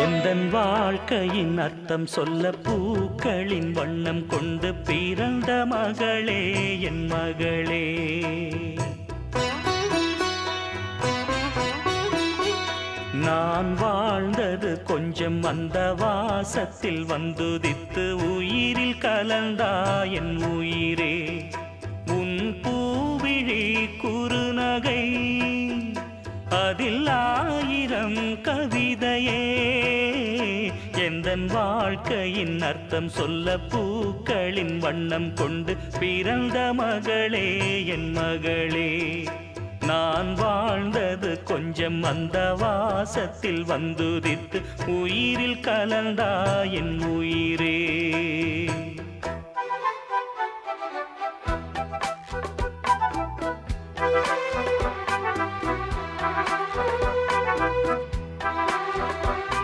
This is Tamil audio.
எந்தன் வாழ்க்கையின் அர்த்தம் சொல்ல பூக்களின் வண்ணம் கொண்டு பிறந்த மகளே என் மகளே. நான் வாழ்ந்தது கொஞ்சம் அந்த வாசத்தில் வந்துதித்து உயிரில் கலந்தா என் உயிரே. உன் பூவிழி குறுநகை அதில் ஆயிரம் கவிதையே. எந்தன் வாழ்க்கையின் அர்த்தம் சொல்ல பூக்களின் வண்ணம் கொண்டு பிறந்த மகளே என் மகளே. நான் வாழ்ந்தது கொஞ்சம் அந்த வாசத்தில் வந்துதித்து உயிரில் கலந்தா என் உயிரே.